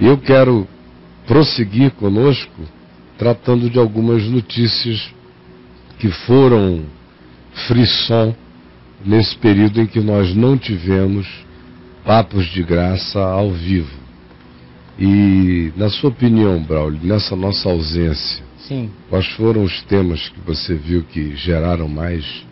Eu quero prosseguir conosco tratando de algumas notícias que foram frisson nesse período em que nós não tivemos papos de graça ao vivo. E, na sua opinião, Braulio, nessa nossa ausência, sim, quais foram os temas que você viu que geraram mais...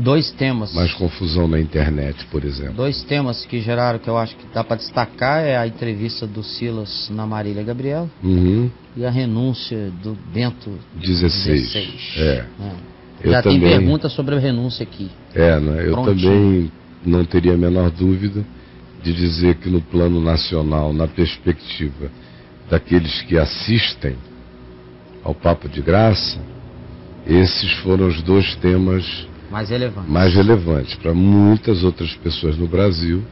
Dois temas. Mais confusão na internet, por exemplo. Dois temas que geraram, que eu acho que dá para destacar, é a entrevista do Silas na Marília Gabriela e a renúncia do Bento 16. Já tem pergunta sobre a renúncia aqui. Eu também não teria a menor dúvida de dizer que no plano nacional, na perspectiva daqueles que assistem ao Papo de Graça, esses foram os dois temas mais relevantes. Para muitas outras pessoas no Brasil,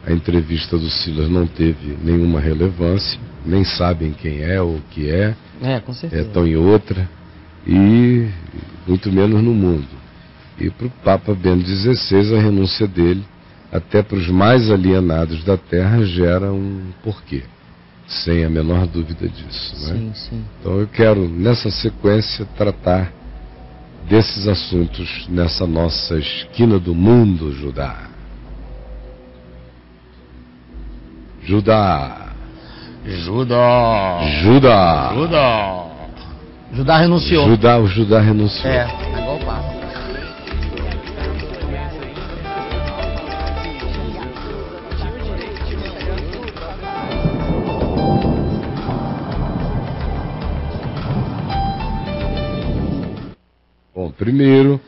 a entrevista do Silas não teve nenhuma relevância, nem sabem quem é ou o que é. Com certeza. Estão em outra, e muito menos no mundo. E para o Papa Bento XVI, a renúncia dele, até para os mais alienados da Terra, gera um porquê, sem a menor dúvida disso. Sim, sim. Então eu quero, nessa sequência, tratar desses assuntos nessa nossa esquina do mundo, Judá. Judá renunciou. O Judá renunciou. Igual o Papa. Bom, primeiro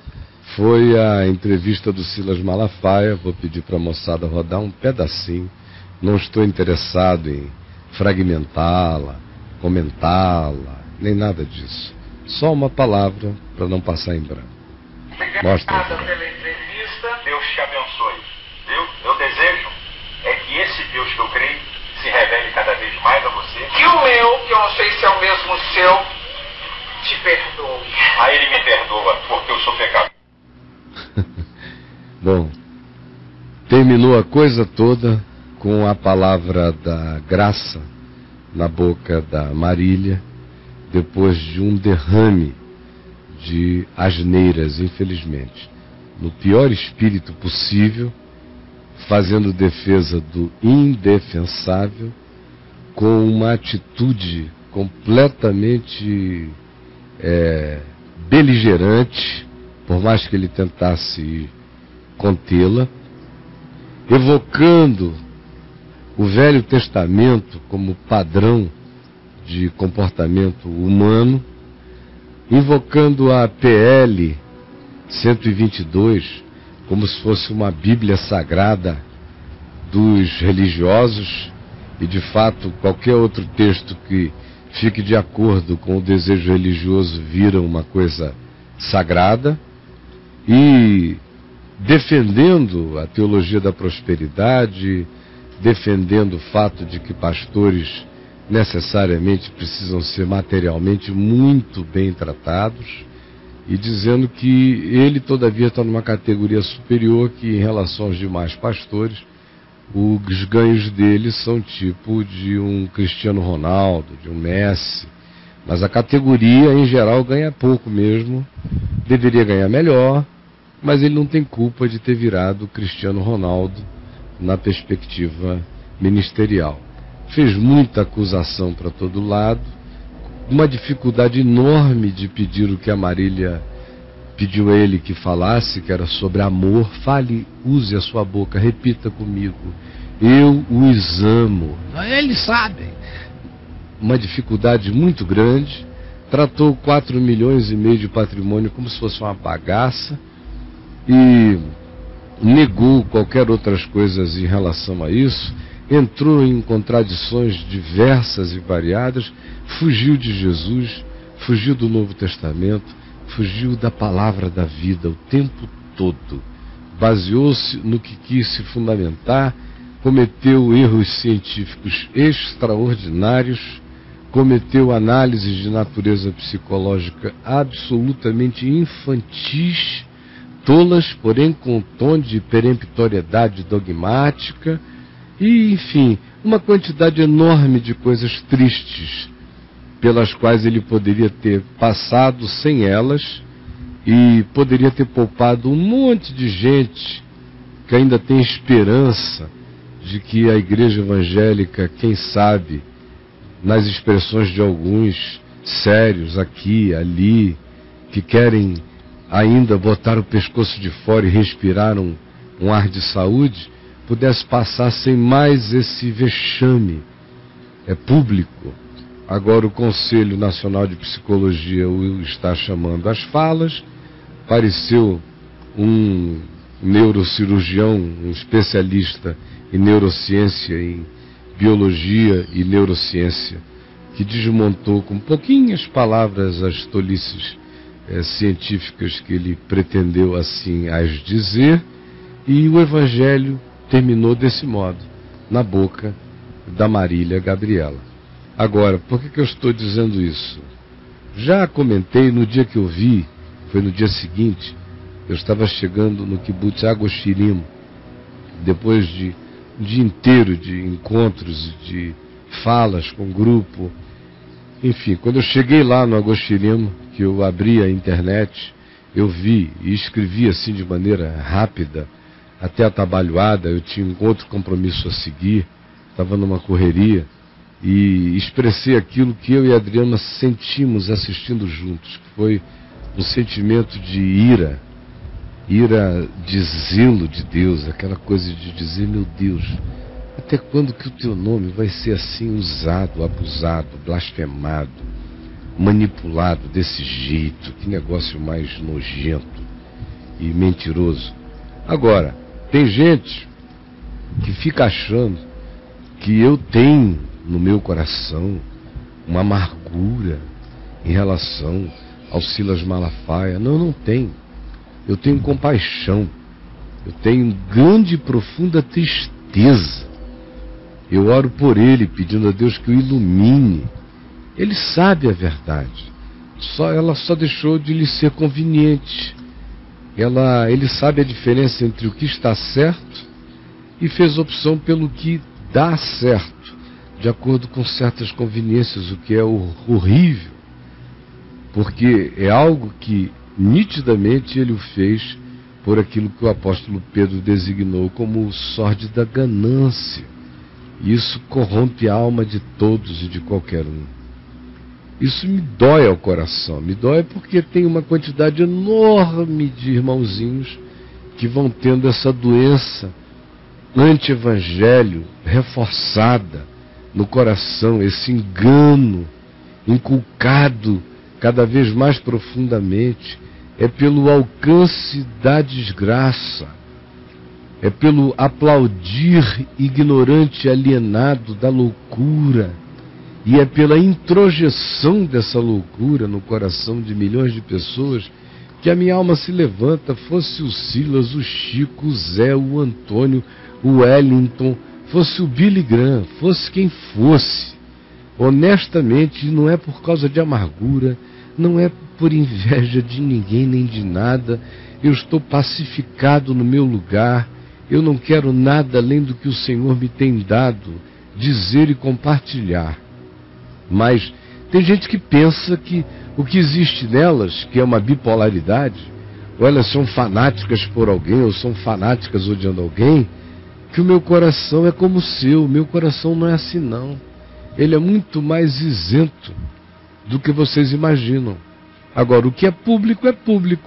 foi a entrevista do Silas Malafaia. Vou pedir para a moçada rodar um pedacinho. Não estou interessado em fragmentá-la, comentá-la, nem nada disso. Só uma palavra para não passar em branco. Mostra. Obrigada pela entrevista. Deus te abençoe. Meu desejo é que esse Deus que eu creio se revele cada vez mais a você. Que o meu, que eu não sei se é o mesmo seu, te perdoe. Aí ele me perdoa, porque eu sou pecador. Bom, terminou a coisa toda com a palavra da graça na boca da Marília, depois de um derrame de asneiras, infelizmente, no pior espírito possível, fazendo defesa do indefensável, com uma atitude completamente beligerante, por mais que ele tentasse contê-la, evocando o Velho Testamento como padrão de comportamento humano, invocando a PL 122 como se fosse uma Bíblia sagrada dos religiosos, e de fato qualquer outro texto que fique de acordo com o desejo religioso vira uma coisa sagrada, e defendendo a teologia da prosperidade, defendendo o fato de que pastores necessariamente precisam ser materialmente muito bem tratados, e dizendo que ele todavia está numa categoria superior, que em relação aos demais pastores, os ganhos dele são tipo de um Cristiano Ronaldo, de um Messi, mas a categoria em geral ganha pouco mesmo, deveria ganhar melhor, mas ele não tem culpa de ter virado Cristiano Ronaldo na perspectiva ministerial. Fez muita acusação para todo lado, uma dificuldade enorme de pedir o que a Marília pediu a ele que falasse, que era sobre amor. Fale, use a sua boca, repita comigo: eu os amo. Eles sabem. Uma dificuldade muito grande. Tratou 4,5 milhões de patrimônio como se fosse uma bagaça, e negou qualquer outras coisas em relação a isso, entrou em contradições diversas e variadas, fugiu de Jesus, fugiu do Novo Testamento, fugiu da palavra da vida o tempo todo, baseou-se no que quis se fundamentar, cometeu erros científicos extraordinários, cometeu análises de natureza psicológica absolutamente infantis, tolas, porém com tom de peremptoriedade dogmática, e, enfim, uma quantidade enorme de coisas tristes, pelas quais ele poderia ter passado sem elas e poderia ter poupado um monte de gente que ainda tem esperança de que a igreja evangélica, quem sabe, nas expressões de alguns sérios aqui, ali, que querem ainda botar o pescoço de fora e respirar um ar de saúde, pudesse passar sem mais esse vexame público. Agora o Conselho Nacional de Psicologia o está chamando às falas. Apareceu um neurocirurgião, um especialista em neurociência, em biologia e neurociência, que desmontou com pouquinhas palavras as tolices científicas que ele pretendeu assim as dizer, e o Evangelho terminou desse modo, na boca da Marília Gabriela. Agora, por que eu estou dizendo isso? Já comentei no dia que eu vi, foi no dia seguinte, eu estava chegando no Kibbutz Agoshirimo, depois de um dia inteiro de encontros, de falas com o grupo. Enfim, quando eu cheguei lá no Agoshirimo, que eu abri a internet, eu vi e escrevi assim de maneira rápida, até atabalhoada. Eu tinha um outro compromisso a seguir, estava numa correria, e expressei aquilo que eu e a Adriana sentimos assistindo juntos, que foi um sentimento de ira de zelo de Deus, aquela coisa de dizer: meu Deus, até quando que o teu nome vai ser assim usado, abusado, blasfemado, manipulado desse jeito? Que negócio mais nojento e mentiroso. Agora, tem gente que fica achando que eu tenho no meu coração uma amargura em relação ao Silas Malafaia. Não tenho. Eu tenho compaixão. Eu tenho grande e profunda tristeza. Eu oro por ele, pedindo a Deus que o ilumine. Ele sabe a verdade. Ela só deixou de lhe ser conveniente. Ele sabe a diferença entre o que está certo e fez opção pelo que dá certo, de acordo com certas conveniências, o que é horrível, porque é algo que nitidamente ele o fez por aquilo que o apóstolo Pedro designou como sórdida ganância. E isso corrompe a alma de todos e de qualquer um. Isso me dói ao coração, me dói porque tem uma quantidade enorme de irmãozinhos que vão tendo essa doença anti-evangelho reforçada no coração, esse engano inculcado cada vez mais profundamente. É pelo alcance da desgraça, é pelo aplaudir ignorante e alienado da loucura, e é pela introjeção dessa loucura no coração de milhões de pessoas que a minha alma se levanta, fosse o Silas, o Chico, o Zé, o Antônio, o Wellington, fosse o Billy Graham, fosse quem fosse. Honestamente, não é por causa de amargura, não é por inveja de ninguém nem de nada. Eu estou pacificado no meu lugar, eu não quero nada além do que o Senhor me tem dado, dizer e compartilhar. Mas tem gente que pensa que o que existe nelas, que é uma bipolaridade, ou elas são fanáticas por alguém, ou são fanáticas odiando alguém, que o meu coração é como o seu. O meu coração não é assim não. Ele é muito mais isento do que vocês imaginam. Agora, o que é público,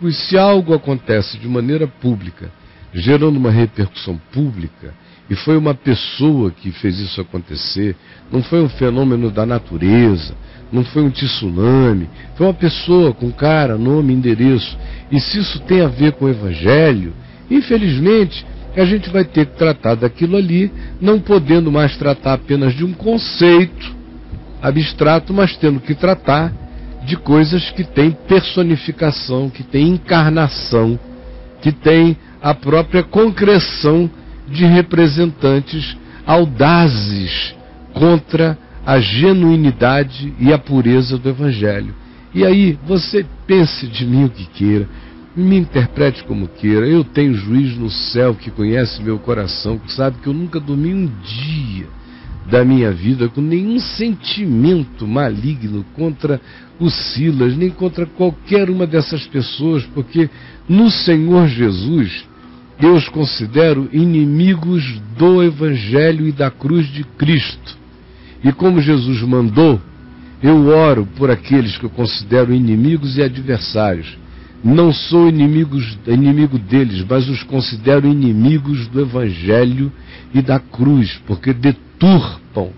e se algo acontece de maneira pública, gerando uma repercussão pública, e foi uma pessoa que fez isso acontecer, não foi um fenômeno da natureza, não foi um tsunami, foi uma pessoa com cara, nome, endereço. E se isso tem a ver com o Evangelho, infelizmente, a gente vai ter que tratar daquilo ali, não podendo mais tratar apenas de um conceito abstrato, mas tendo que tratar de coisas que têm personificação, que têm encarnação, que têm a própria concreção de representantes audazes contra a genuinidade e a pureza do Evangelho. E aí, você pense de mim o que queira, me interprete como queira, eu tenho juiz no céu que conhece meu coração, que sabe que eu nunca dormi um dia da minha vida com nenhum sentimento maligno contra o Silas, nem contra qualquer uma dessas pessoas, porque no Senhor Jesus eu os considero inimigos do Evangelho e da cruz de Cristo. E como Jesus mandou, eu oro por aqueles que eu considero inimigos e adversários. Não sou inimigo deles, mas os considero inimigos do Evangelho e da cruz, porque deturpam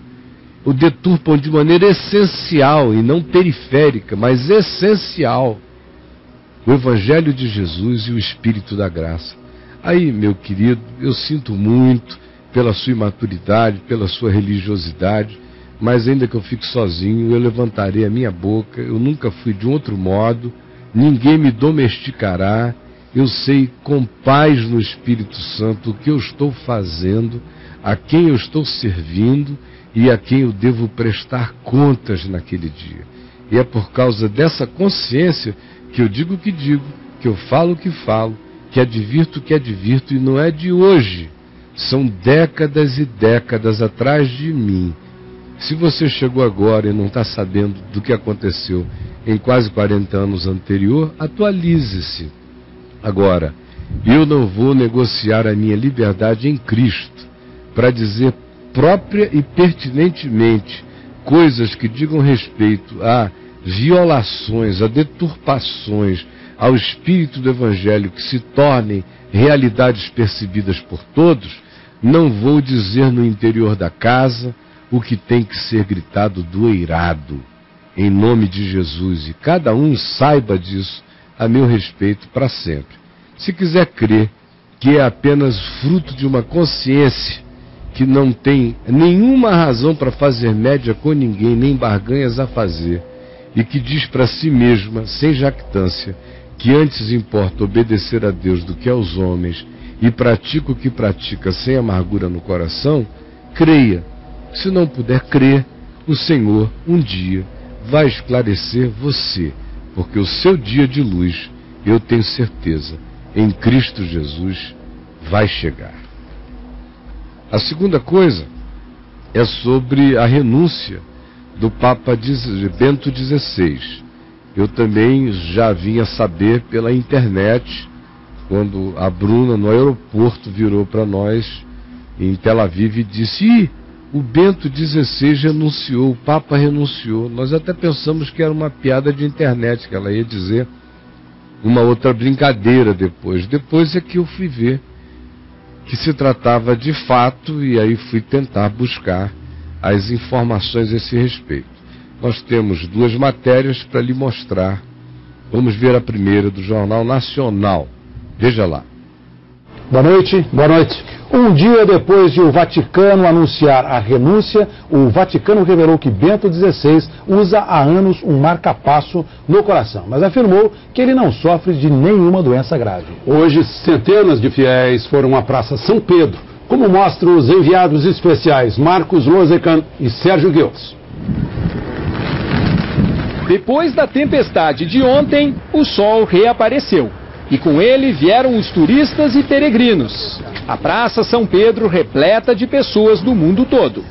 de maneira essencial, e não periférica, mas essencial, o Evangelho de Jesus e o Espírito da graça. Aí, meu querido, eu sinto muito pela sua imaturidade, pela sua religiosidade, mas ainda que eu fique sozinho, eu levantarei a minha boca. Eu nunca fui de outro modo, ninguém me domesticará. Eu sei com paz no Espírito Santo o que eu estou fazendo, a quem eu estou servindo e a quem eu devo prestar contas naquele dia. E é por causa dessa consciência que eu digo o que digo, que eu falo o que falo, que advirto o que advirto, e não é de hoje. São décadas e décadas atrás de mim. Se você chegou agora e não está sabendo do que aconteceu em quase 40 anos anterior, atualize-se. Agora, eu não vou negociar a minha liberdade em Cristo para dizer própria e pertinentemente coisas que digam respeito a violações, a deturpações ao espírito do Evangelho que se tornem realidades percebidas por todos. Não vou dizer no interior da casa o que tem que ser gritado do eirado, em nome de Jesus, e cada um saiba disso a meu respeito para sempre. Se quiser crer que é apenas fruto de uma consciência que não tem nenhuma razão para fazer média com ninguém, nem barganhas a fazer, e que diz para si mesma, sem jactância, que antes importa obedecer a Deus do que aos homens, e pratica o que pratica sem amargura no coração, creia. Se não puder crer, o Senhor um dia vai esclarecer você, porque o seu dia de luz, eu tenho certeza, em Cristo Jesus, vai chegar. A segunda coisa é sobre a renúncia do Papa Bento XVI. Eu também já vinha saber pela internet, quando a Bruna no aeroporto virou para nós em Tel Aviv e disse: o Bento XVI renunciou, o Papa renunciou. Nós até pensamos que era uma piada de internet, que ela ia dizer uma outra brincadeira depois. Depois é que eu fui ver que se tratava de fato, e aí fui tentar buscar as informações a esse respeito. Nós temos duas matérias para lhe mostrar. Vamos ver a primeira do Jornal Nacional. Veja lá. Boa noite. Boa noite. Um dia depois de o Vaticano anunciar a renúncia, o Vaticano revelou que Bento XVI usa há anos um marca-passo no coração, mas afirmou que ele não sofre de nenhuma doença grave. Hoje, centenas de fiéis foram à Praça São Pedro, como mostram os enviados especiais Marcos Lozecan e Sérgio Guilherme. Depois da tempestade de ontem, o sol reapareceu. E com ele vieram os turistas e peregrinos. A Praça São Pedro repleta de pessoas do mundo todo.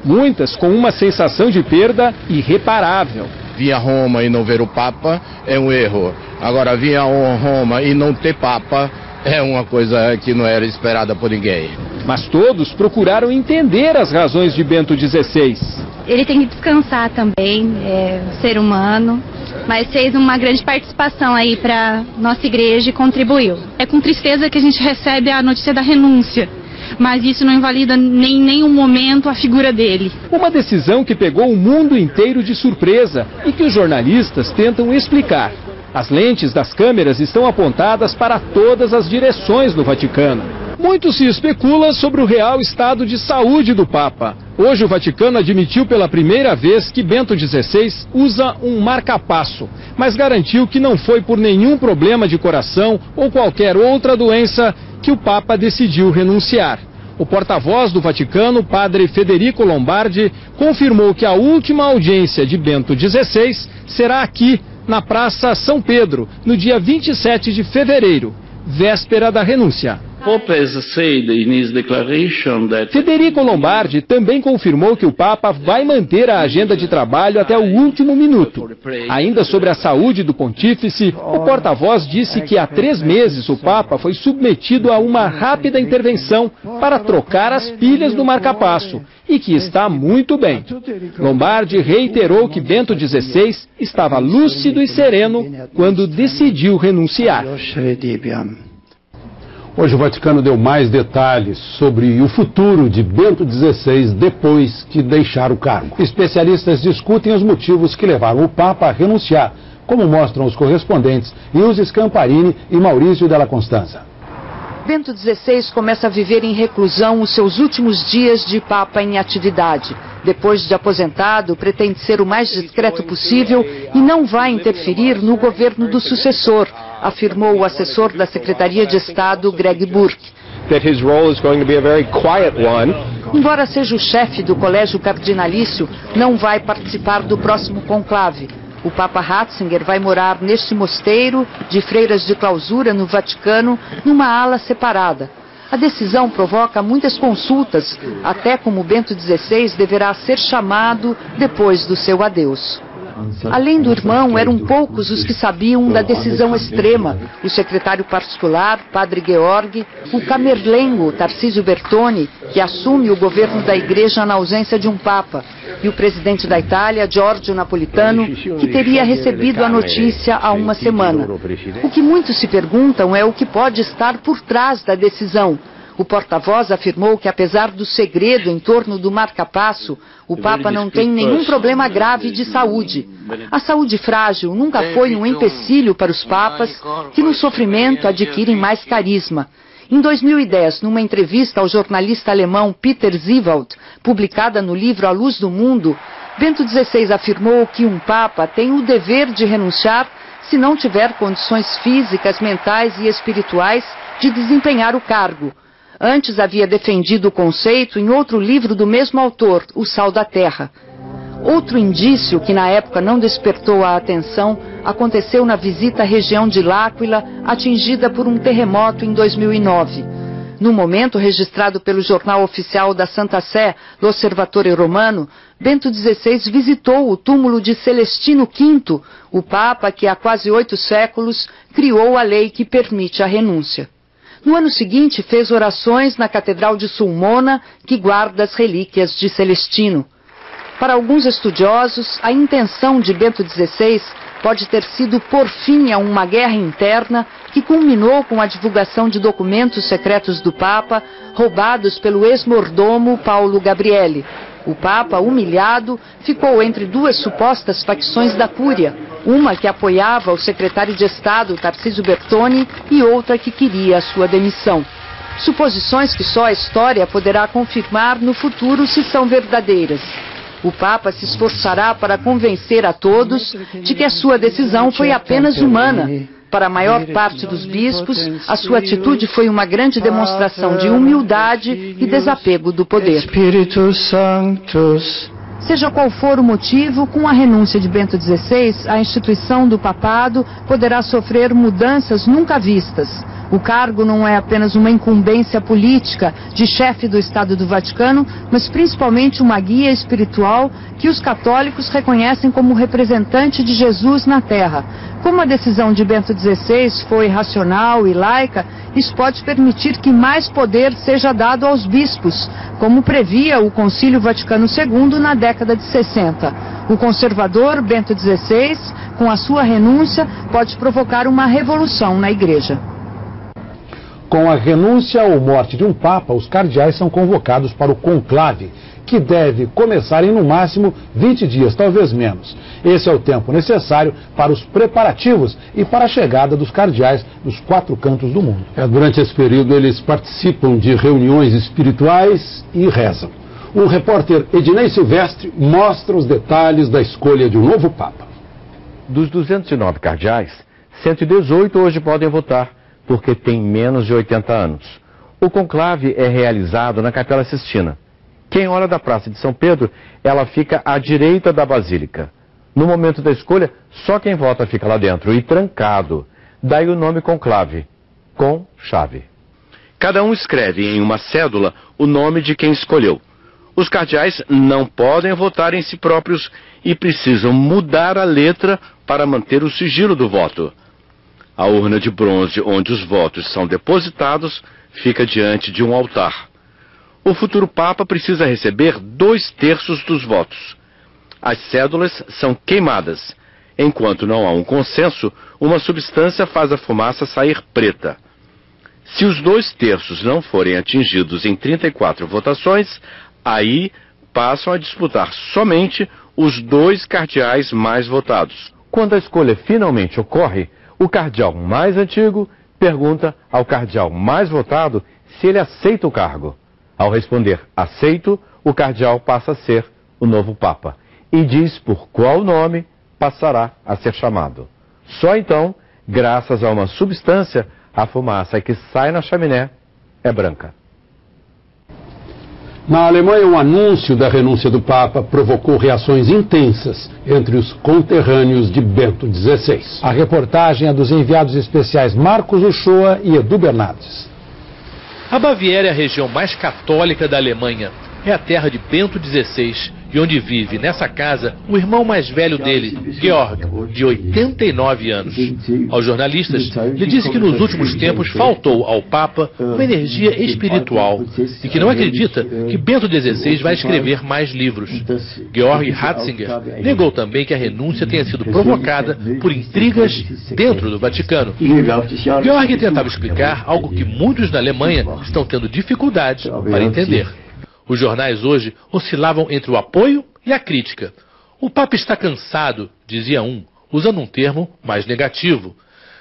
Muitas com uma sensação de perda irreparável. Vir a Roma e não ver o Papa é um erro. Agora, vir a Roma e não ter Papa é uma coisa que não era esperada por ninguém. Mas todos procuraram entender as razões de Bento XVI. Ele tem que descansar também, ser humano, mas fez uma grande participação aí para nossa igreja e contribuiu. É com tristeza que a gente recebe a notícia da renúncia, mas isso não invalida nem em nenhum momento a figura dele. Uma decisão que pegou o mundo inteiro de surpresa e que os jornalistas tentam explicar. As lentes das câmeras estão apontadas para todas as direções do Vaticano. Muito se especula sobre o real estado de saúde do Papa. Hoje o Vaticano admitiu pela primeira vez que Bento XVI usa um marca-passo, mas garantiu que não foi por nenhum problema de coração ou qualquer outra doença que o Papa decidiu renunciar. O porta-voz do Vaticano, padre Federico Lombardi, confirmou que a última audiência de Bento XVI será aqui, na Praça São Pedro, no dia 27 de fevereiro, véspera da renúncia. Federico Lombardi também confirmou que o Papa vai manter a agenda de trabalho até o último minuto. Ainda sobre a saúde do pontífice, o porta-voz disse que há 3 meses o Papa foi submetido a uma rápida intervenção para trocar as pilhas do marca-passo e que está muito bem. Lombardi reiterou que Bento XVI estava lúcido e sereno quando decidiu renunciar. Hoje o Vaticano deu mais detalhes sobre o futuro de Bento XVI depois que deixar o cargo. Especialistas discutem os motivos que levaram o Papa a renunciar, como mostram os correspondentes Ilse Scamparini e Maurício Della Constanza. Bento XVI começa a viver em reclusão os seus últimos dias de Papa em atividade. Depois de aposentado, pretende ser o mais discreto possível e não vai interferir no governo do sucessor, afirmou o assessor da Secretaria de Estado, Greg Burke. Embora seja o chefe do colégio cardinalício, não vai participar do próximo conclave. O Papa Ratzinger vai morar neste mosteiro de freiras de clausura no Vaticano, numa ala separada. A decisão provoca muitas consultas, até como Bento XVI deverá ser chamado depois do seu adeus. Além do irmão, eram poucos os que sabiam da decisão extrema. O secretário particular, Padre Georg, o camerlengo Tarcísio Bertone, que assume o governo da Igreja na ausência de um Papa, e o presidente da Itália, Giorgio Napolitano, que teria recebido a notícia há uma semana. O que muitos se perguntam é o que pode estar por trás da decisão. O porta-voz afirmou que, apesar do segredo em torno do marca-passo, o Papa não tem nenhum problema grave de saúde. A saúde frágil nunca foi um empecilho para os papas, que no sofrimento adquirem mais carisma. Em 2010, numa entrevista ao jornalista alemão Peter Siewald, publicada no livro A Luz do Mundo, Bento XVI afirmou que um Papa tem o dever de renunciar se não tiver condições físicas, mentais e espirituais de desempenhar o cargo. Antes havia defendido o conceito em outro livro do mesmo autor, O Sal da Terra. Outro indício que na época não despertou a atenção aconteceu na visita à região de L'Aquila, atingida por um terremoto em 2009. No momento registrado pelo jornal oficial da Santa Sé, L'Osservatore Romano, Bento XVI visitou o túmulo de Celestino V, o Papa que há quase 8 séculos criou a lei que permite a renúncia. No ano seguinte, fez orações na Catedral de Sulmona, que guarda as relíquias de Celestino. Para alguns estudiosos, a intenção de Bento XVI pode ter sido pôr fim a uma guerra interna que culminou com a divulgação de documentos secretos do Papa, roubados pelo ex-mordomo Paulo Gabriele. O Papa, humilhado, ficou entre 2 supostas facções da Cúria, uma que apoiava o secretário de Estado, Tarcísio Bertone, e outra que queria a sua demissão. Suposições que só a história poderá confirmar no futuro se são verdadeiras. O Papa se esforçará para convencer a todos de que a sua decisão foi apenas humana. Para a maior parte dos bispos, a sua atitude foi uma grande demonstração de humildade e desapego do poder. Seja qual for o motivo, com a renúncia de Bento XVI, a instituição do papado poderá sofrer mudanças nunca vistas. O cargo não é apenas uma incumbência política de chefe do Estado do Vaticano, mas principalmente uma guia espiritual que os católicos reconhecem como representante de Jesus na Terra. Como a decisão de Bento XVI foi racional e laica, isso pode permitir que mais poder seja dado aos bispos, como previa o Concílio Vaticano II na década de 60. O conservador Bento XVI, com a sua renúncia, pode provocar uma revolução na Igreja. Com a renúncia ou morte de um Papa, os cardeais são convocados para o conclave, que deve começar em no máximo 20 dias, talvez menos. Esse é o tempo necessário para os preparativos e para a chegada dos cardeais nos 4 cantos do mundo. Durante esse período eles participam de reuniões espirituais e rezam. O repórter Ednei Silvestre mostra os detalhes da escolha de um novo Papa. Dos 209 cardeais, 118 hoje podem votar, porque têm menos de 80 anos. O conclave é realizado na Capela Sistina. Quem olha da Praça de São Pedro, ela fica à direita da Basílica. No momento da escolha, só quem vota fica lá dentro e trancado. Daí o nome conclave, com chave. Cada um escreve em uma cédula o nome de quem escolheu. Os cardeais não podem votar em si próprios e precisam mudar a letra para manter o sigilo do voto. A urna de bronze onde os votos são depositados fica diante de um altar. O futuro Papa precisa receber 2/3 dos votos. As cédulas são queimadas. Enquanto não há um consenso, uma substância faz a fumaça sair preta. Se os 2/3 não forem atingidos em 34 votações, aí passam a disputar somente os 2 cardeais mais votados. Quando a escolha finalmente ocorre, o cardeal mais antigo pergunta ao cardeal mais votado se ele aceita o cargo. Ao responder aceito, o cardeal passa a ser o novo Papa e diz por qual nome passará a ser chamado. Só então, graças a uma substância, a fumaça que sai na chaminé é branca. Na Alemanha, o anúncio da renúncia do Papa provocou reações intensas entre os conterrâneos de Bento XVI. A reportagem é dos enviados especiais Marcos Uchoa e Edu Bernardes. A Baviera é a região mais católica da Alemanha. É a terra de Bento XVI e onde vive, nessa casa, o irmão mais velho dele, Georg, de 89 anos. Aos jornalistas, ele disse que nos últimos tempos faltou ao Papa uma energia espiritual e que não acredita que Bento XVI vai escrever mais livros. Georg Ratzinger negou também que a renúncia tenha sido provocada por intrigas dentro do Vaticano. Georg tentava explicar algo que muitos na Alemanha estão tendo dificuldade para entender. Os jornais hoje oscilavam entre o apoio e a crítica. O Papa está cansado, dizia um, usando um termo mais negativo.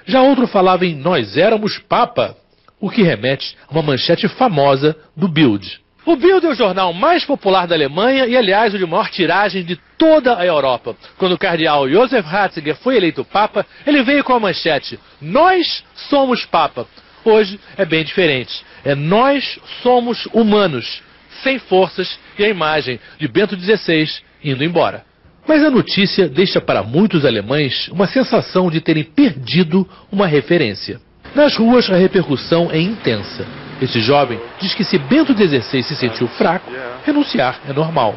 Já outro falava em nós éramos Papa, o que remete a uma manchete famosa do Bild. O Bild é o jornal mais popular da Alemanha e, aliás, o de maior tiragem de toda a Europa. Quando o cardeal Josef Ratzinger foi eleito Papa, ele veio com a manchete nós somos Papa. Hoje é bem diferente. É nós somos humanos, sem forças, e a imagem de Bento XVI indo embora. Mas a notícia deixa para muitos alemães uma sensação de terem perdido uma referência. Nas ruas a repercussão é intensa. Este jovem diz que se Bento XVI se sentiu fraco, renunciar é normal,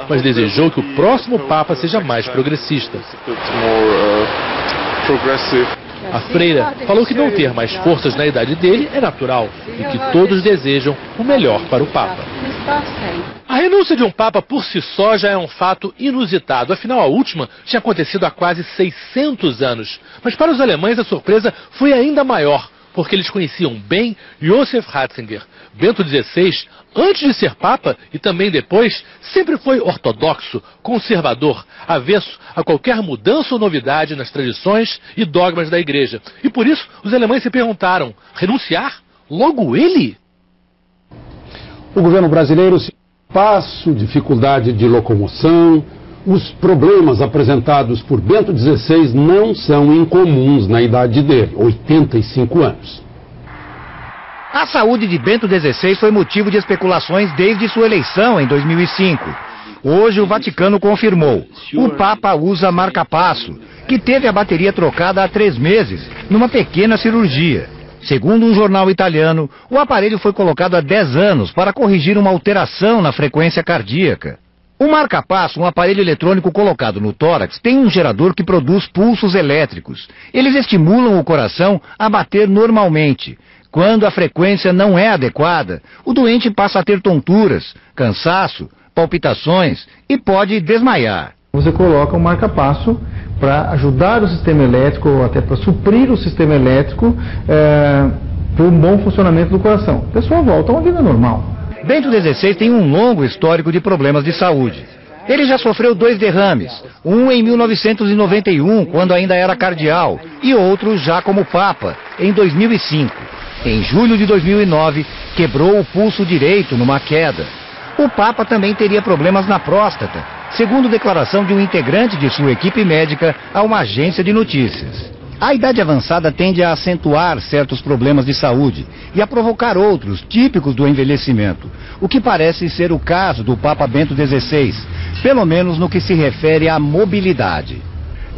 mas desejou que o próximo Papa seja mais progressista. A freira falou que não ter mais forças na idade dele é natural e que todos desejam o melhor para o Papa. A renúncia de um Papa por si só já é um fato inusitado. Afinal, a última tinha acontecido há quase 600 anos. Mas para os alemães a surpresa foi ainda maior, porque eles conheciam bem Josef Ratzinger. Bento XVI, antes de ser Papa e também depois, sempre foi ortodoxo, conservador, avesso a qualquer mudança ou novidade nas tradições e dogmas da Igreja. E por isso os alemães se perguntaram, renunciar? Logo ele? O governo brasileiro se passo, dificuldade de locomoção. Os problemas apresentados por Bento XVI não são incomuns na idade dele, 85 anos. A saúde de Bento XVI foi motivo de especulações desde sua eleição em 2005. Hoje o Vaticano confirmou. O Papa usa marca-passo, que teve a bateria trocada há 3 meses, numa pequena cirurgia. Segundo um jornal italiano, o aparelho foi colocado há 10 anos para corrigir uma alteração na frequência cardíaca. O marca-passo, um aparelho eletrônico colocado no tórax, tem um gerador que produz pulsos elétricos. Eles estimulam o coração a bater normalmente. Quando a frequência não é adequada, o doente passa a ter tonturas, cansaço, palpitações e pode desmaiar. Você coloca um marca-passo para ajudar o sistema elétrico, ou até para suprir o sistema elétrico para um bom funcionamento do coração. A pessoa volta a uma vida normal. Bento XVI tem um longo histórico de problemas de saúde. Ele já sofreu 2 derrames, um em 1991, quando ainda era cardeal, e outro já como Papa, em 2005. Em julho de 2009, quebrou o pulso direito numa queda. O Papa também teria problemas na próstata, segundo declaração de um integrante de sua equipe médica a uma agência de notícias. A idade avançada tende a acentuar certos problemas de saúde e a provocar outros, típicos do envelhecimento, o que parece ser o caso do Papa Bento XVI, pelo menos no que se refere à mobilidade.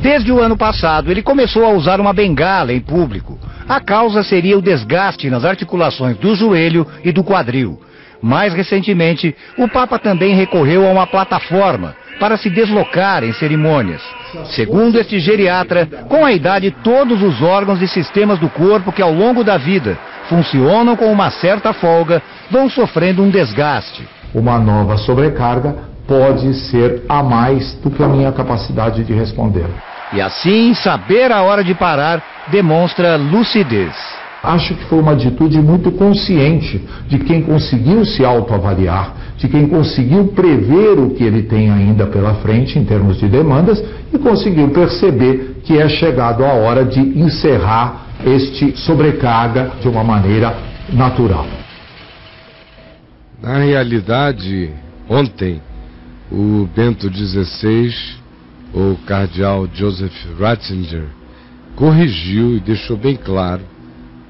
Desde o ano passado, ele começou a usar uma bengala em público. A causa seria o desgaste nas articulações do joelho e do quadril. Mais recentemente, o Papa também recorreu a uma plataforma para se deslocar em cerimônias. Segundo este geriatra, com a idade, todos os órgãos e sistemas do corpo que ao longo da vida funcionam com uma certa folga vão sofrendo um desgaste. Uma nova sobrecarga pode ser a mais do que a minha capacidade de responder. E assim, saber a hora de parar demonstra lucidez. Acho que foi uma atitude muito consciente de quem conseguiu se autoavaliar, de quem conseguiu prever o que ele tem ainda pela frente em termos de demandas e conseguiu perceber que é chegado a hora de encerrar este sobrecarga de uma maneira natural. Na realidade, ontem, o Bento XVI, o cardeal Joseph Ratzinger, corrigiu e deixou bem claro,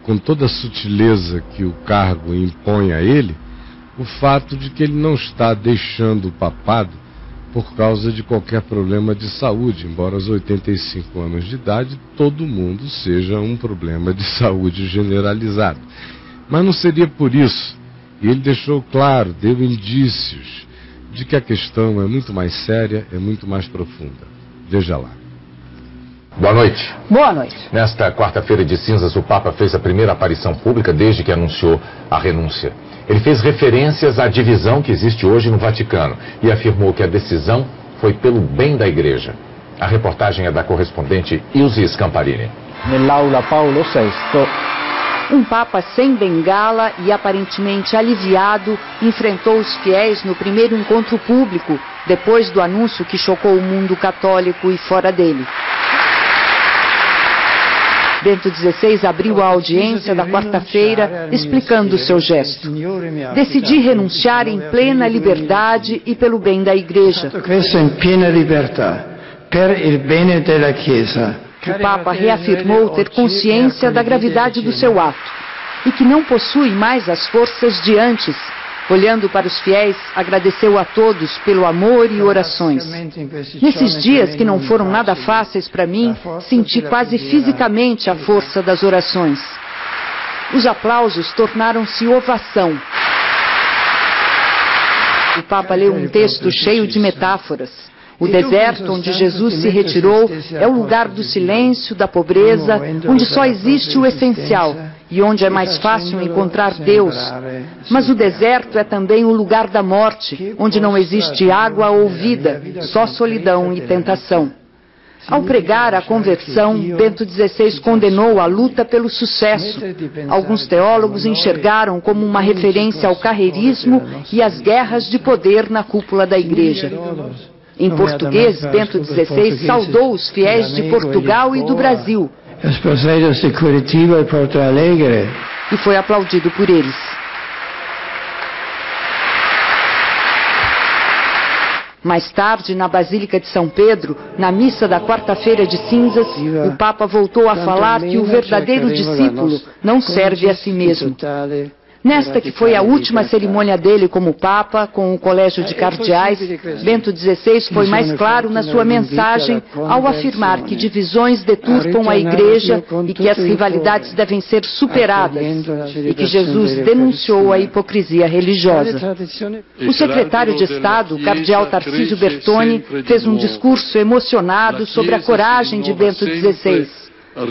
com toda a sutileza que o cargo impõe a ele, o fato de que ele não está deixando o papado por causa de qualquer problema de saúde, embora aos 85 anos de idade todo mundo seja um problema de saúde generalizado. Mas não seria por isso. E ele deixou claro, deu indícios de que a questão é muito mais séria, é muito mais profunda. Veja lá. Boa noite. Boa noite. Nesta quarta-feira de cinzas, o Papa fez a primeira aparição pública desde que anunciou a renúncia. Ele fez referências à divisão que existe hoje no Vaticano e afirmou que a decisão foi pelo bem da Igreja. A reportagem é da correspondente Ilse Scamparini. Nell'aula Paolo VI. Um Papa sem bengala e aparentemente aliviado enfrentou os fiéis no primeiro encontro público, depois do anúncio que chocou o mundo católico e fora dele. Bento XVI abriu a audiência da quarta-feira explicando o seu gesto. Decidi renunciar em plena liberdade e pelo bem da Igreja. O Papa reafirmou ter consciência da gravidade do seu ato e que não possui mais as forças de antes. Olhando para os fiéis, agradeceu a todos pelo amor e orações. Nesses dias que não foram nada fáceis para mim, senti quase fisicamente a força das orações. Os aplausos tornaram-se ovação. O Papa leu um texto cheio de metáforas. O deserto onde Jesus se retirou é o lugar do silêncio, da pobreza, onde só existe o essencial e onde é mais fácil encontrar Deus. Mas o deserto é também o lugar da morte, onde não existe água ou vida, só solidão e tentação. Ao pregar a conversão, Bento XVI condenou a luta pelo sucesso. Alguns teólogos enxergaram como uma referência ao carreirismo e às guerras de poder na cúpula da Igreja. Em português, Bento XVI saudou os fiéis de Portugal e do Brasil. E foi aplaudido por eles. Mais tarde, na Basílica de São Pedro, na missa da quarta-feira de cinzas, o Papa voltou a falar que o verdadeiro discípulo não serve a si mesmo. Nesta que foi a última cerimônia dele como Papa, com o Colégio de Cardeais, Bento XVI foi mais claro na sua mensagem ao afirmar que divisões deturpam a Igreja e que as rivalidades devem ser superadas, e que Jesus denunciou a hipocrisia religiosa. O secretário de Estado, o cardeal Tarcísio Bertoni, fez um discurso emocionado sobre a coragem de Bento XVI.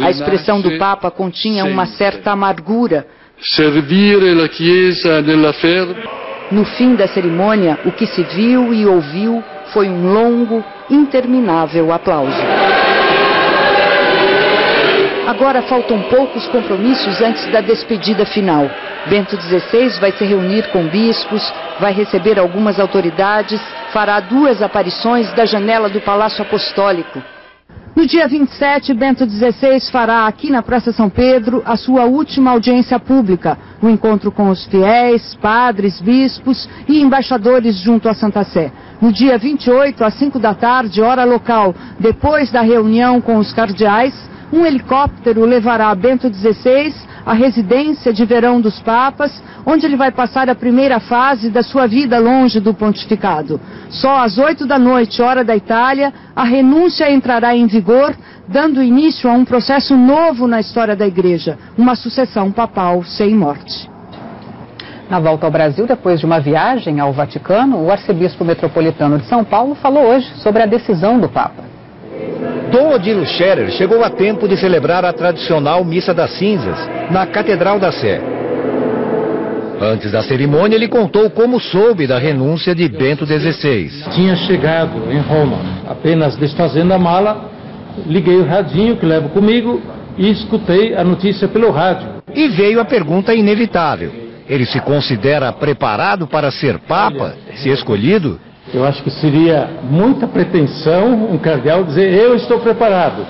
A expressão do Papa continha uma certa amargura. Servire la Chiesa nella fé. No fim da cerimônia, o que se viu e ouviu foi um longo, interminável aplauso. Agora faltam poucos compromissos antes da despedida final. Bento XVI vai se reunir com bispos, vai receber algumas autoridades, fará 2 aparições da janela do Palácio Apostólico. No dia 27, Bento XVI fará aqui na Praça São Pedro a sua última audiência pública, o encontro com os fiéis, padres, bispos e embaixadores junto à Santa Sé. No dia 28, às 5 da tarde, hora local, depois da reunião com os cardeais, um helicóptero levará Bento XVI a residência de verão dos papas, onde ele vai passar a primeira fase da sua vida longe do pontificado. Só às 8 da noite, hora da Itália, a renúncia entrará em vigor, dando início a um processo novo na história da Igreja, uma sucessão papal sem morte. Na volta ao Brasil, depois de uma viagem ao Vaticano, o arcebispo metropolitano de São Paulo falou hoje sobre a decisão do Papa. Dom Odilo Scherer chegou a tempo de celebrar a tradicional Missa das Cinzas na Catedral da Sé. Antes da cerimônia, ele contou como soube da renúncia de Bento XVI. Tinha chegado em Roma, apenas desfazendo a mala, liguei o radinho que levo comigo e escutei a notícia pelo rádio. E veio a pergunta inevitável. Ele se considera preparado para ser Papa, se escolhido? Eu acho que seria muita pretensão um cardeal dizer, eu estou preparado.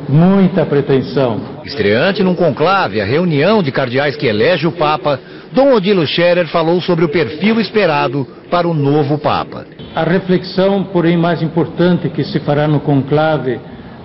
Muita pretensão. Estreante num conclave, a reunião de cardeais que elege o Papa, Dom Odilo Scherer falou sobre o perfil esperado para o novo Papa. A reflexão, porém, mais importante que se fará no conclave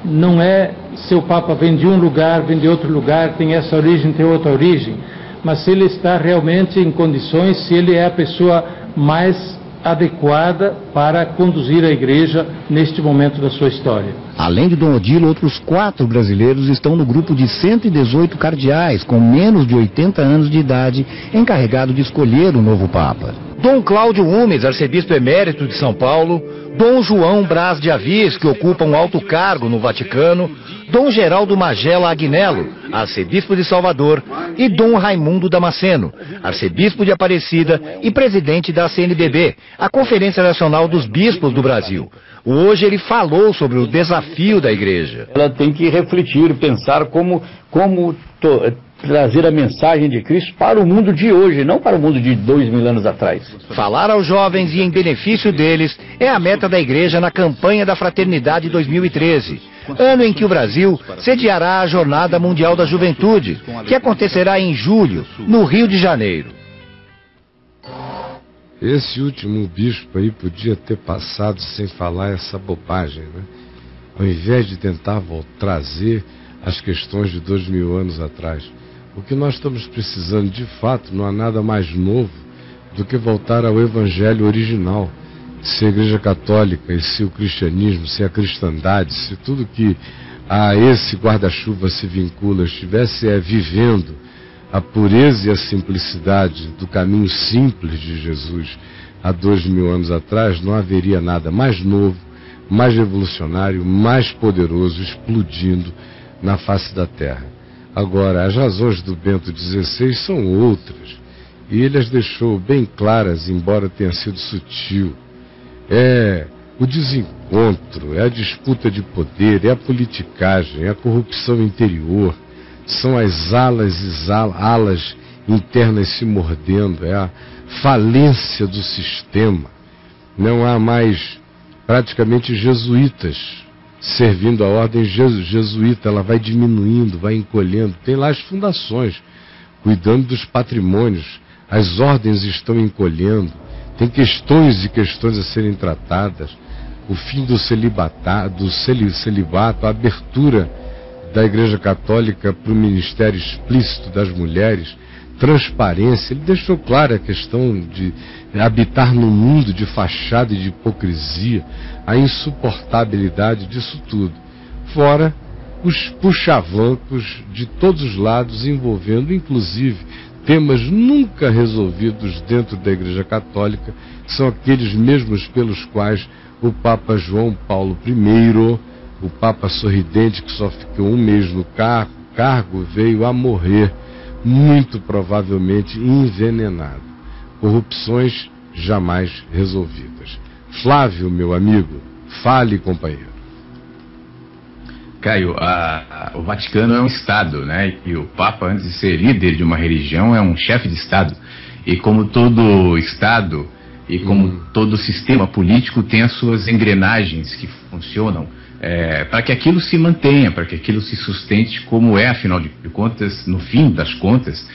não é se o Papa vem de um lugar, vem de outro lugar, tem essa origem, tem outra origem, mas se ele está realmente em condições, se ele é a pessoa mais adequada para conduzir a Igreja neste momento da sua história. Além de Dom Odilo, outros 4 brasileiros estão no grupo de 118 cardeais com menos de 80 anos de idade, encarregado de escolher o novo Papa. Dom Cláudio Umes, arcebispo emérito de São Paulo, Dom João Braz de Avis, que ocupa um alto cargo no Vaticano, Dom Geraldo Magela Agnello, arcebispo de Salvador, e Dom Raimundo Damasceno, arcebispo de Aparecida e presidente da CNBB, a Conferência Nacional dos Bispos do Brasil. Hoje ele falou sobre o desafio da Igreja. Ela tem que refletir, pensar como trazer a mensagem de Cristo para o mundo de hoje, não para o mundo de 2000 anos atrás. Falar aos jovens e em benefício deles é a meta da Igreja na campanha da Fraternidade 2013, ano em que o Brasil sediará a Jornada Mundial da Juventude, que acontecerá em julho, no Rio de Janeiro. Esse último bispo aí podia ter passado sem falar essa bobagem, né? Ao invés de tentar trazer as questões de 2000 anos atrás. O que nós estamos precisando, de fato, não há nada mais novo do que voltar ao Evangelho original. Se a Igreja Católica, e se o cristianismo, se a cristandade, se tudo que a esse guarda-chuva se vincula estivesse vivendo a pureza e a simplicidade do caminho simples de Jesus há 2000 anos atrás, não haveria nada mais novo, mais revolucionário, mais poderoso explodindo na face da terra. Agora, as razões do Bento XVI são outras, e ele as deixou bem claras, embora tenha sido sutil. É o desencontro, é a disputa de poder, é a politicagem, é a corrupção interior, são as alas internas se mordendo, é a falência do sistema. Não há mais praticamente jesuítas servindo a ordem jesuíta, ela vai diminuindo, vai encolhendo. Tem lá as fundações, cuidando dos patrimônios, as ordens estão encolhendo, tem questões e questões a serem tratadas, o fim do celibato, a abertura da Igreja Católica para o ministério explícito das mulheres, transparência. Ele deixou clara a questão de habitar num mundo de fachada e de hipocrisia, a insuportabilidade disso tudo. Fora os puxavancos de todos os lados, envolvendo inclusive temas nunca resolvidos dentro da Igreja Católica, são aqueles mesmos pelos quais o Papa João Paulo I, o Papa sorridente que só ficou um mês no cargo, veio a morrer, muito provavelmente envenenado. Corrupções jamais resolvidas. Flávio, meu amigo, fale, companheiro. Caio, o Vaticano é um Estado, né? E o Papa, antes de ser líder de uma religião, é um chefe de Estado. E como todo Estado e como todo sistema político tem as suas engrenagens que funcionam para que aquilo se mantenha, para que aquilo se sustente como é, afinal de contas, no fim das contas,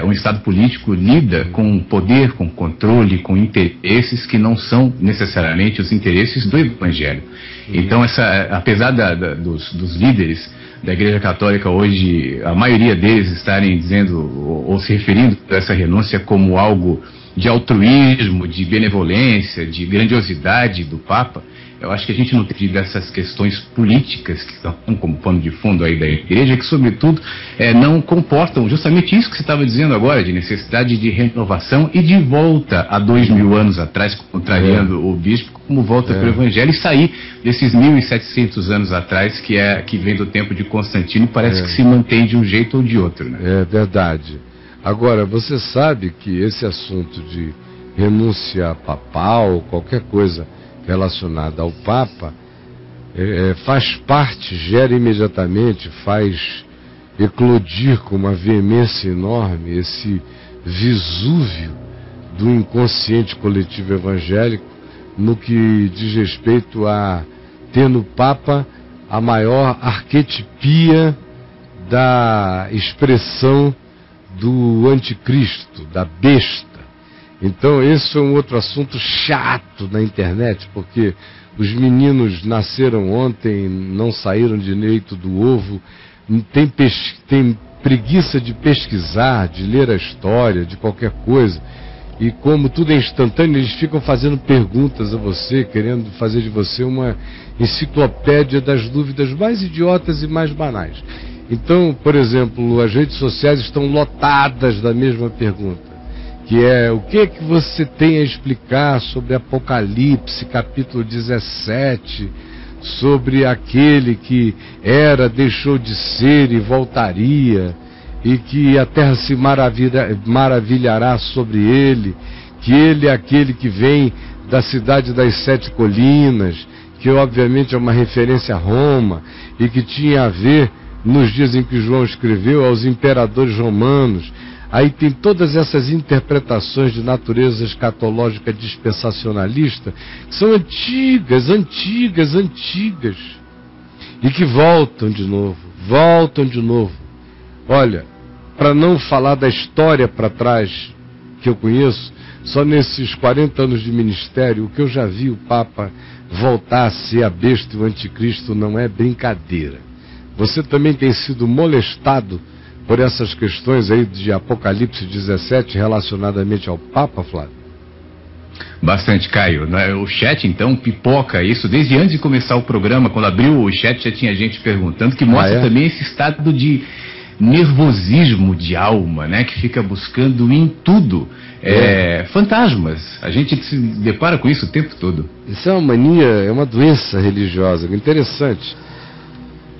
um Estado político lida com poder, com controle, com interesses que não são necessariamente os interesses do Evangelho. Então, apesar dos líderes da Igreja Católica hoje, a maioria deles estarem dizendo ou se referindo a essa renúncia como algo de altruísmo, de benevolência, de grandiosidade do Papa, eu acho que a gente não tem dessas questões políticas que estão como pano de fundo aí da Igreja, que sobretudo não comportam justamente isso que você estava dizendo agora, de necessidade de renovação e de volta a 2000 anos atrás, contrariando o bispo, como volta para o Evangelho e sair desses 1700 anos atrás, que vem do tempo de Constantino e parece que se mantém de um jeito ou de outro, né? É verdade. Agora, você sabe que esse assunto de renúncia papal, qualquer coisa relacionada ao Papa, faz parte, gera imediatamente, faz eclodir com uma veemência enorme esse Vesúvio do inconsciente coletivo evangélico no que diz respeito a ter no Papa a maior arquetipia da expressão do anticristo, da besta. Então esse foi um outro assunto chato na internet, porque os meninos nasceram ontem, não saíram direito do ovo, tem preguiça de pesquisar, de ler a história, de qualquer coisa, e como tudo é instantâneo, eles ficam fazendo perguntas a você, querendo fazer de você uma enciclopédia das dúvidas mais idiotas e mais banais. Então, por exemplo, as redes sociais estão lotadas da mesma pergunta, que é: o que você tem a explicar sobre Apocalipse, capítulo 17, sobre aquele que era, deixou de ser e voltaria, e que a terra se maravilhará sobre ele, que ele é aquele que vem da cidade das 7 colinas, que obviamente é uma referência a Roma, e que tinha a ver, nos dias em que João escreveu, aos imperadores romanos. Aí tem todas essas interpretações de natureza escatológica dispensacionalista, que são antigas, e que voltam de novo. Olha, para não falar da história para trás que eu conheço, só nesses 40 anos de ministério, o que eu já vi o Papa voltar a ser a besta e o anticristo não é brincadeira. Você também tem sido molestado por essas questões aí de Apocalipse 17 relacionadamente ao Papa, Flávio? Bastante, Caio. O chat, então, pipoca isso desde antes de começar o programa. Quando abriu o chat já tinha gente perguntando, que mostra também esse estado de nervosismo de alma, né? Que fica buscando em tudo fantasmas. A gente se depara com isso o tempo todo. Isso é uma mania, é uma doença religiosa. Interessante.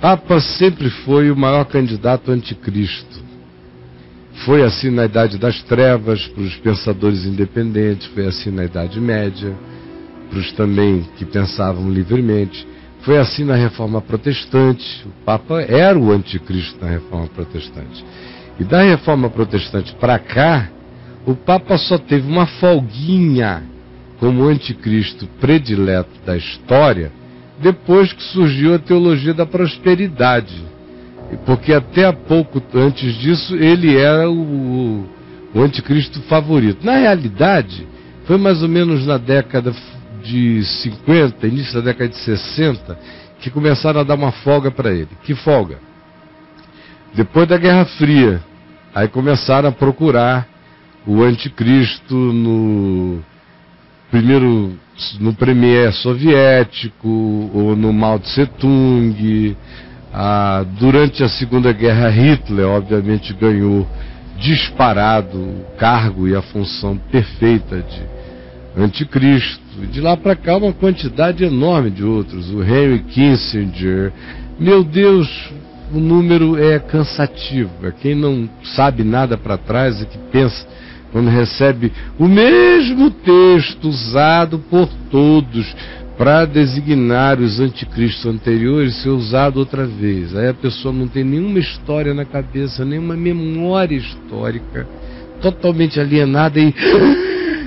Papa sempre foi o maior candidato anticristo. Foi assim na Idade das Trevas, para os pensadores independentes, foi assim na Idade Média, para os também que pensavam livremente, foi assim na Reforma Protestante. O Papa era o anticristo na Reforma Protestante. E da Reforma Protestante para cá, o Papa só teve uma folguinha como anticristo predileto da história, depois que surgiu a teologia da prosperidade, porque até há pouco antes disso ele era o anticristo favorito. Na realidade, foi mais ou menos na década de 50, início da década de 60, que começaram a dar uma folga para ele. Que folga? Depois da Guerra Fria, aí começaram a procurar o anticristo no premier soviético, ou no Mao Tse Tung. Durante a Segunda Guerra, Hitler obviamente ganhou disparado o cargo e a função perfeita de anticristo. De lá para cá uma quantidade enorme de outros. O Henry Kissinger. Meu Deus, o número é cansativo. Quem não sabe nada para trás é que pensa, quando recebe o mesmo texto usado por todos para designar os anticristos anteriores, ser usado outra vez. Aí a pessoa não tem nenhuma história na cabeça, nenhuma memória histórica, totalmente alienada e...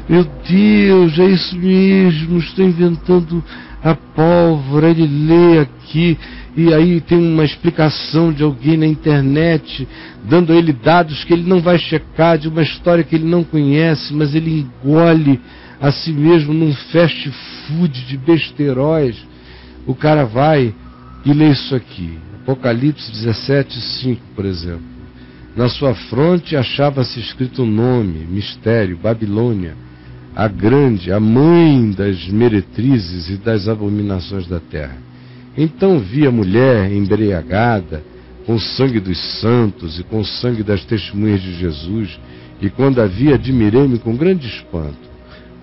Meu Deus, é isso mesmo, estou inventando a pólvora, ele lê aqui, e aí tem uma explicação de alguém na internet, dando a ele dados que ele não vai checar, de uma história que ele não conhece, mas ele engole a si mesmo num fast food de besteiróis. O cara vai e lê isso aqui, Apocalipse 17:5, por exemplo. Na sua fronte achava-se escrito um nome, mistério, Babilônia, a grande, a mãe das meretrizes e das abominações da terra. Então vi a mulher embriagada com o sangue dos santos e com o sangue das testemunhas de Jesus, e quando a vi, admirei-me com grande espanto.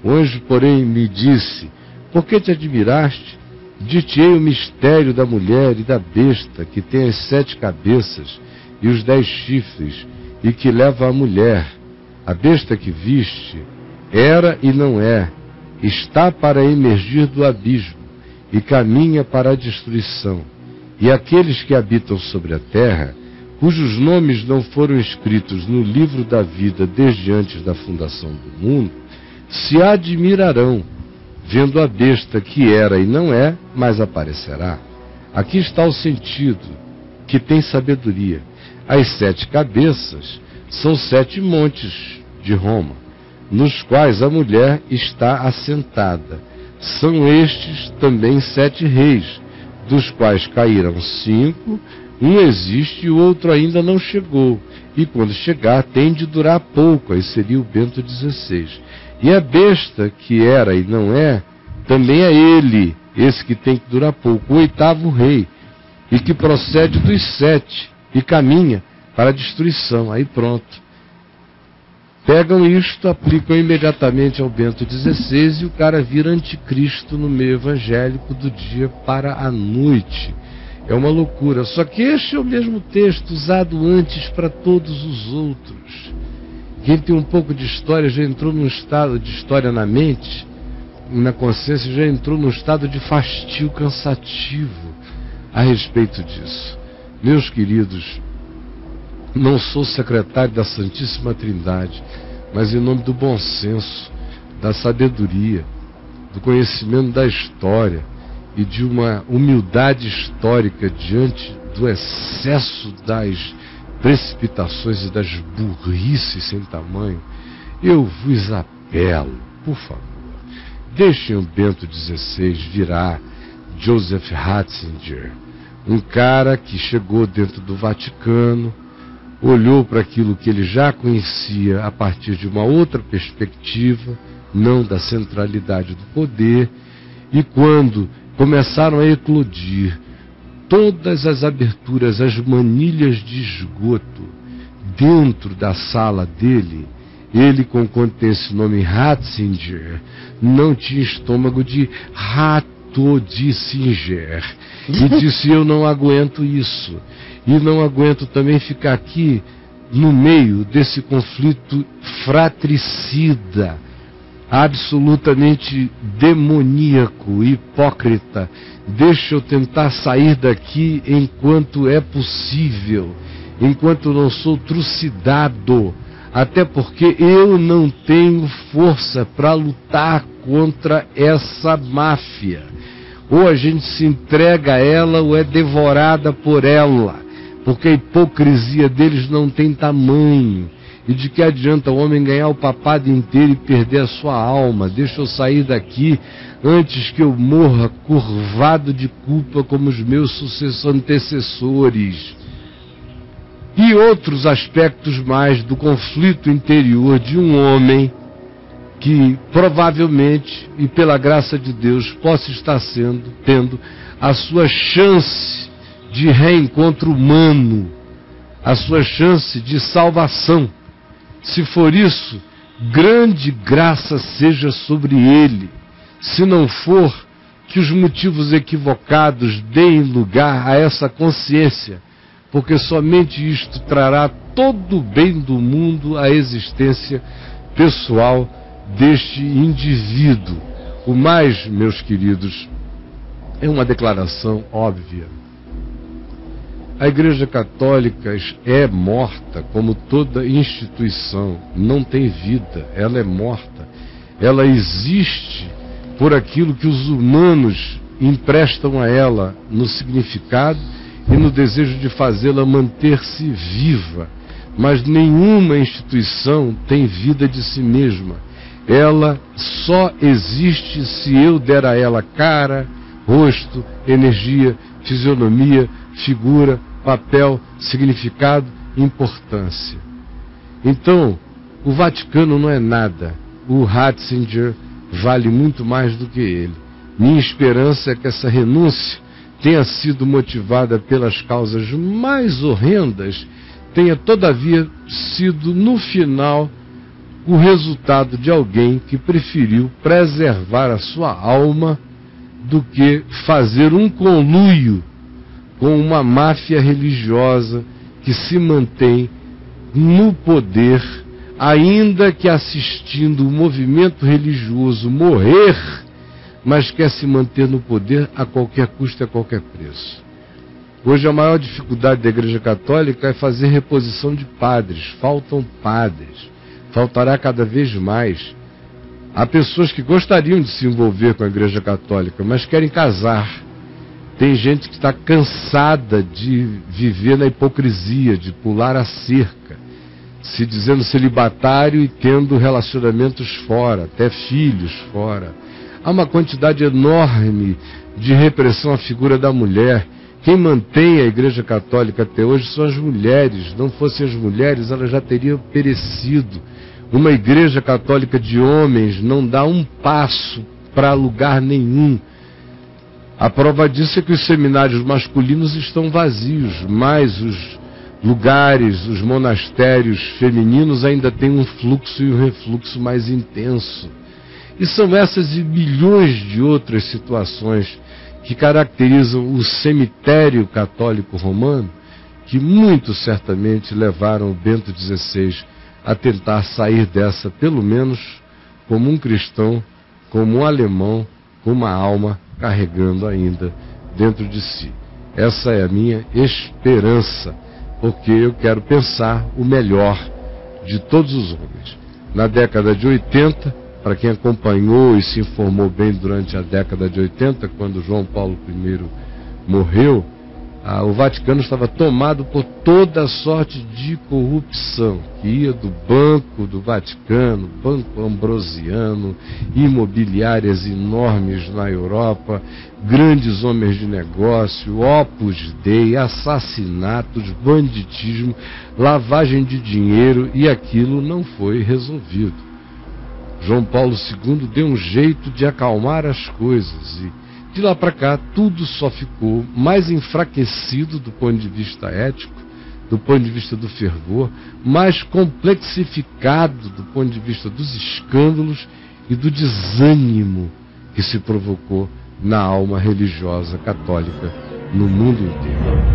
O anjo, porém, me disse: por que te admiraste? Dir-te-ei o mistério da mulher e da besta, que tem as 7 cabeças e os 10 chifres, e que leva a mulher. A besta que viste era e não é, está para emergir do abismo, e caminha para a destruição. E aqueles que habitam sobre a terra, cujos nomes não foram escritos no livro da vida desde antes da fundação do mundo, se admirarão, vendo a besta que era e não é, mas aparecerá. Aqui está o sentido, que tem sabedoria. As 7 cabeças são 7 montes de Roma, nos quais a mulher está assentada. São estes também 7 reis, dos quais caíram 5, um existe e o outro ainda não chegou, e quando chegar tem de durar pouco, aí seria o Bento XVI. E a besta, que era e não é, também é ele, esse que tem que durar pouco, o 8º rei, e que procede dos 7, e caminha para a destruição. Aí pronto. Pegam isto, aplicam imediatamente ao Bento XVI, e o cara vira anticristo no meio evangélico do dia para a noite. É uma loucura. Só que este é o mesmo texto usado antes para todos os outros. Quem tem um pouco de história já entrou num estado de história na mente, na consciência, já entrou num estado de fastio cansativo a respeito disso. Meus queridos, não sou secretário da Santíssima Trindade, mas em nome do bom senso, da sabedoria, do conhecimento da história e de uma humildade histórica diante do excesso das precipitações e das burrices sem tamanho, eu vos apelo, por favor, deixem o Bento XVI virar Joseph Ratzinger, um cara que chegou dentro do Vaticano, olhou para aquilo que ele já conhecia a partir de uma outra perspectiva, não da centralidade do poder, e quando começaram a eclodir todas as aberturas, as manilhas de esgoto dentro da sala dele, ele, conquanto tem esse nome Ratzinger, não tinha estômago de rato de Singer, e disse: eu não aguento isso, e não aguento também ficar aqui no meio desse conflito fratricida, absolutamente demoníaco, hipócrita. Deixa eu tentar sair daqui enquanto é possível, enquanto não sou trucidado, até porque eu não tenho força para lutar contra essa máfia. Ou a gente se entrega a ela ou é devorada por ela, porque a hipocrisia deles não tem tamanho. E de que adianta o homem ganhar o papado inteiro e perder a sua alma? Deixa eu sair daqui antes que eu morra curvado de culpa como os meus antecessores. E outros aspectos mais do conflito interior de um homem que provavelmente, e pela graça de Deus, possa estar tendo a sua chance de reencontro humano, a sua chance de salvação. Se for isso, grande graça seja sobre ele. Se não for, que os motivos equivocados deem lugar a essa consciência, porque somente isto trará todo o bem do mundo à existência pessoal deste indivíduo. O mais, meus queridos, é uma declaração óbvia. A Igreja Católica é morta, como toda instituição, não tem vida, ela é morta. Ela existe por aquilo que os humanos emprestam a ela no significado e no desejo de fazê-la manter-se viva. Mas nenhuma instituição tem vida de si mesma. Ela só existe se eu der a ela cara, rosto, energia, fisionomia, figura, papel, significado, importância. Então, o Vaticano não é nada. O Ratzinger vale muito mais do que ele. Minha esperança é que essa renúncia tenha sido motivada pelas causas mais horrendas, tenha todavia sido, no final, o resultado de alguém que preferiu preservar a sua alma do que fazer um conluio com uma máfia religiosa que se mantém no poder, ainda que assistindo o movimento religioso morrer, mas quer se manter no poder a qualquer custo e a qualquer preço. Hoje a maior dificuldade da Igreja Católica é fazer reposição de padres. Faltam padres. Faltará cada vez mais. Há pessoas que gostariam de se envolver com a Igreja Católica, mas querem casar. Tem gente que está cansada de viver na hipocrisia, de pular a cerca, se dizendo celibatário e tendo relacionamentos fora, até filhos fora. Há uma quantidade enorme de repressão à figura da mulher. Quem mantém a Igreja Católica até hoje são as mulheres. Não fossem as mulheres, elas já teriam perecido. Uma Igreja Católica de homens não dá um passo para lugar nenhum. A prova disso é que os seminários masculinos estão vazios, mas os lugares, os monastérios femininos ainda têm um fluxo e um refluxo mais intenso. E são essas e milhões de outras situações que caracterizam o cemitério católico romano, que muito certamente levaram o Bento XVI a tentar sair dessa, pelo menos como um cristão, como um alemão, com uma alma carregando ainda dentro de si. Essa é a minha esperança, porque eu quero pensar o melhor de todos os homens. Na década de 80, para quem acompanhou e se informou bem durante a década de 80, quando João Paulo I morreu, o Vaticano estava tomado por toda sorte de corrupção, que ia do Banco do Vaticano, Banco Ambrosiano, imobiliárias enormes na Europa, grandes homens de negócio, Opus Dei, assassinatos, banditismo, lavagem de dinheiro, e aquilo não foi resolvido. João Paulo II deu um jeito de acalmar as coisas e, de lá para cá, tudo só ficou mais enfraquecido do ponto de vista ético, do ponto de vista do fervor, mais complexificado do ponto de vista dos escândalos e do desânimo que se provocou na alma religiosa católica no mundo inteiro.